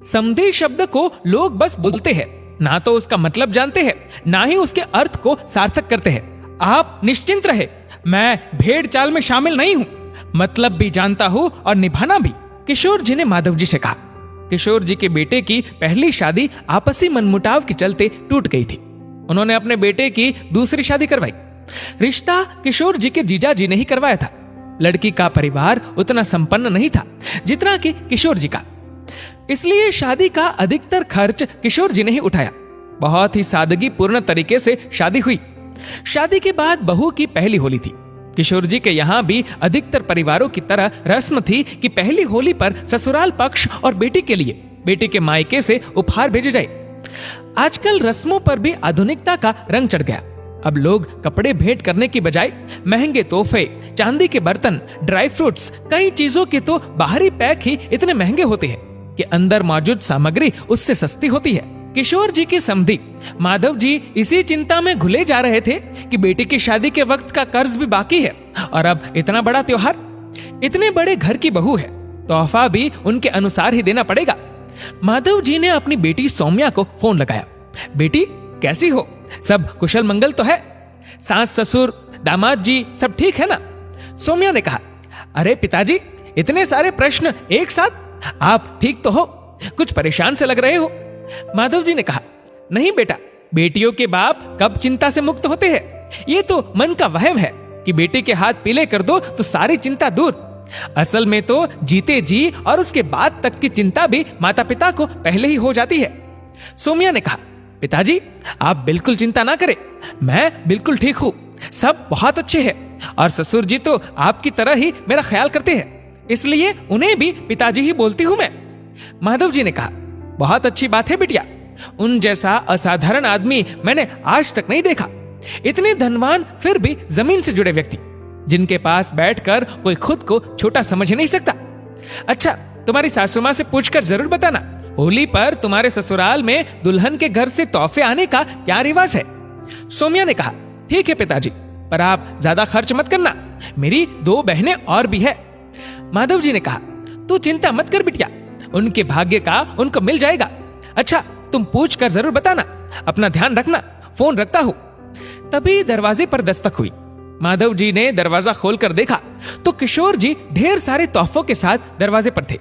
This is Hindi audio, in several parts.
समधी शब्द को लोग बस बोलते हैं, ना तो उसका मतलब जानते हैं, ना ही उसके अर्थ को सार्थक करते हैं। आप निश्चिंत रहे, मैं भेड़ चाल में शामिल नहीं हूं, मतलब भी जानता हूं और निभाना भी। किशोर जी ने माधव जी से कहा। किशोर जी के बेटे की पहली शादी आपसी मनमुटाव के चलते टूट गई थी। उन्होंने अपने बेटे की दूसरी शादी करवाई। रिश्ता किशोर जी के जीजा जी ने ही करवाया था। लड़की का परिवार उतना संपन्न नहीं था जितना कि किशोर जी का, इसलिए शादी का अधिकतर खर्च किशोर जी ने ही उठाया। बहुत ही सादगी पूर्ण तरीके से शादी हुई। शादी के बाद बहू की पहली होली थी। किशोर जी के यहाँ भी अधिकतर परिवारों की तरह रस्म थी कि पहली होली पर ससुराल पक्ष और बेटी के लिए बेटी के मायके से उपहार भेजे जाए। आजकल रस्मों पर भी आधुनिकता का रंग चढ़ गया। अब लोग कपड़े भेंट करने की बजाय महंगे तोहफे, चांदी के बर्तन, ड्राई फ्रूट्स, कई चीजों के तो बाहरी पैक ही इतने महंगे होते हैं कि अंदर मौजूद सामग्री उससे सस्ती होती है। किशोर जी के समधी माधव जी इसी चिंता में घुले जा रहे थे कि बेटी की शादी के वक्त का कर्ज भी बाकी है और अब इतना बड़ा त्योहार, इतने बड़े घर की बहू है, तोहफा भी उनके अनुसार ही देना पड़ेगा। माधव जी ने अपनी बेटी सौम्या को फोन लगाया। बेटी कैसी हो, सब कुशल मंगल तो है? सास ससुर दामाद जी सब ठीक है ना? सौम्या ने कहा, अरे पिताजी इतने सारे प्रश्न एक साथ, आप ठीक तो हो? कुछ परेशान से लग रहे हो। माधव जी ने कहा, नहीं बेटा, बेटियों के बाप कब चिंता से मुक्त होते हैं? ये तो मन का वहम है कि बेटे के हाथ पीले कर दो तो सारी चिंता दूर। असल में तो जीते जी और उसके बाद तक की चिंता भी माता पिता को पहले ही हो जाती है। सौम्या ने कहा, पिताजी आप बिल्कुल चिंता ना करें, मैं बिल्कुल ठीक हूँ, सब बहुत अच्छे हैं और ससुर जी तो आपकी तरह ही मेरा ख्याल करते हैं, इसलिए उन्हें भी पिताजी ही बोलती हूँ मैं। माधव जी ने कहा, बहुत अच्छी बात है बिटिया, उन जैसा असाधारण आदमी मैंने आज तक नहीं देखा। इतने धनवान फिर भी जमीन से जुड़े व्यक्ति, जिनके पास बैठकर कोई खुद को छोटा समझ नहीं सकता। अच्छा, तुम्हारी सासू मां से पूछकर जरूर बताना, होली पर तुम्हारे ससुराल में दुल्हन के घर से तोहफे आने का क्या रिवाज है? सौम्या ने कहा, ठीक है पिताजी, पर आप ज्यादा खर्च मत करना, मेरी 2 बहनें और भी है। माधव जी ने कहा, तू चिंता मत कर बिटिया, उनके भाग्य का उनको मिल जाएगा। अच्छा, तुम पूछ कर जरूर बताना, अपना ध्यान रखना, फोन रखता हूं। तभी दरवाजे पर दस्तक हुई। माधव जी ने दरवाजा खोलकर देखा तो किशोर जी ढेर सारे तोहफों के साथ दरवाजे पर थे।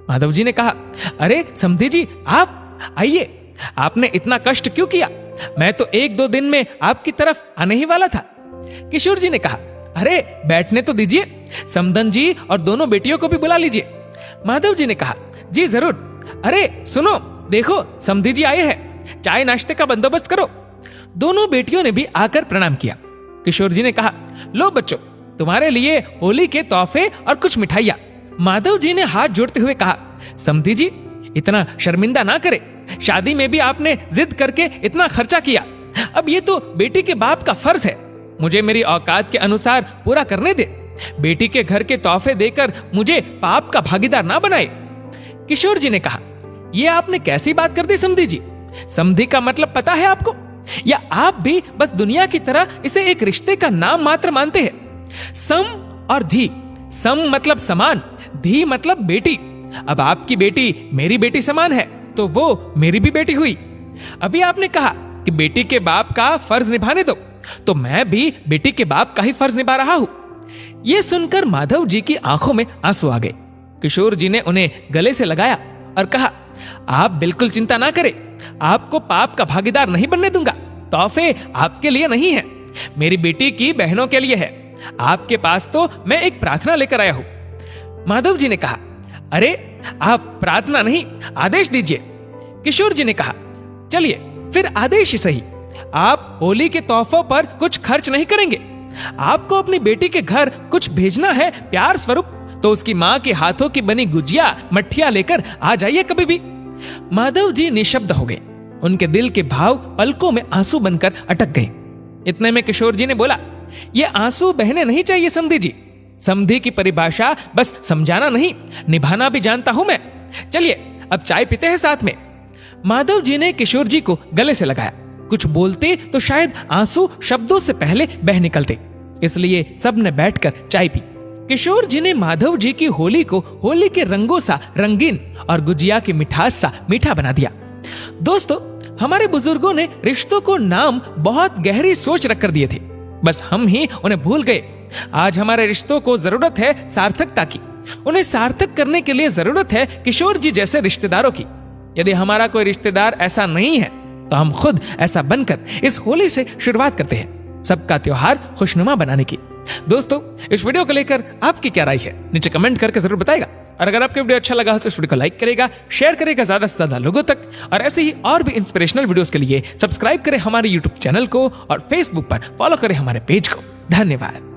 माधव जी ने कहा, अरे समधी जी आप आइए, आपने इतना कष्ट क्यों किया? मैं तो 1-2 दिन में आपकी तरफ आने ही वाला था। किशोर जी ने कहा, अरे बैठने तो दीजिए, समधन जी और दोनों बेटियों को भी बुला लीजिए। माधव जी ने कहा, जी जरूर। अरे सुनो, देखो समधी जी आए हैं, चाय नाश्ते का बंदोबस्त करो। दोनों बेटियों ने भी आकर प्रणाम किया। किशोर जी ने कहा, लो बच्चों, तुम्हारे लिए होली के तोहफे और कुछ मिठाइयां। माधव जी ने हाथ जोड़ते हुए कहा, समधी जी इतना शर्मिंदा ना करे, शादी में भी आपने जिद करके इतना खर्चा किया, अब ये तो बेटी के बाप का फर्ज है, मुझे मेरी औकात के अनुसार पूरा करने दे। बेटी के घर के तोहफे देकर मुझे पाप का भागीदार ना बनाए। किशोर जी ने कहा, ये आपने कैसी बात कर दी समधी जी? समधी का मतलब पता है आपको, या आप भी बस दुनिया की तरह इसे एक रिश्ते का नाम मात्र मानते हैं? सम और धी, सम मतलब समान, धी मतलब बेटी। अब आपकी बेटी मेरी बेटी समान है तो वो मेरी भी बेटी हुई। अभी आपने कहा कि बेटी के बाप का फर्ज निभाने दो, तो मैं भी बेटी के बाप का ही फर्ज निभा रहा हूं। यह सुनकर माधव जी की आंखों में आंसू आ गए। किशोर जी ने उन्हें गले से लगाया और कहा, आप बिल्कुल चिंता ना करें, आपको पाप का भागीदार नहीं बनने दूंगा। तोहफे आपके लिए नहीं है, मेरी बेटी की बहनों के लिए है। आपके पास तो मैं एक प्रार्थना लेकर आया हूं। माधव जी ने कहा, अरे आप प्रार्थना नहीं, आदेश दीजिए। किशोर जी ने कहा, चलिए फिर आदेश ही सही, आप होली के तोहफों पर कुछ खर्च नहीं करेंगे। आपको अपनी बेटी के घर कुछ भेजना है प्यार स्वरूप, तो उसकी मां के हाथों की बनी गुजिया मट्ठिया लेकर आ जाइए कभी भी। माधव जी निशब्द हो गए। उनके दिल के भाव पलकों में आंसू बनकर अटक गए। इतने में किशोर जी ने बोला, ये आंसू बहने नहीं चाहिए समधी जी। समधी की परिभाषा बस समझाना नहीं, निभाना भी जानता हूं मैं। चलिए अब चाय पीते हैं साथ में। माधव जी ने किशोर जी को गले से लगाया। कुछ बोलते तो शायद आंसू शब्दों से पहले बह निकलते, इसलिए सब ने बैठकर चाय पी। किशोर जी ने माधव जी की होली को होली के रंगों सा रंगीन और गुजिया की मिठास सा मीठा बना दिया। दोस्तों, हमारे बुजुर्गों ने रिश्तों को नाम बहुत गहरी सोच रखकर दिए थे, बस हम ही उन्हें भूल गए। आज हमारे रिश्तों को जरूरत है सार्थकता की। उन्हें सार्थक करने के लिए जरूरत है किशोर जी जैसे रिश्तेदारों की। यदि हमारा कोई रिश्तेदार ऐसा नहीं है तो हम खुद ऐसा बनकर इस होली से शुरुआत करते हैं सबका त्योहार खुशनुमा बनाने की। दोस्तों, इस वीडियो को लेकर आपकी क्या राय है नीचे कमेंट करके जरूर बताएगा। और अगर आपको वीडियो अच्छा लगा हो तो इस वीडियो को लाइक करेगा, शेयर करेगा ज्यादा से ज्यादा लोगों तक। और ऐसे ही और भी इंस्पिरेशनल वीडियोस के लिए सब्सक्राइब करें हमारे यूट्यूब चैनल को और फेसबुक पर फॉलो करें हमारे पेज को। धन्यवाद।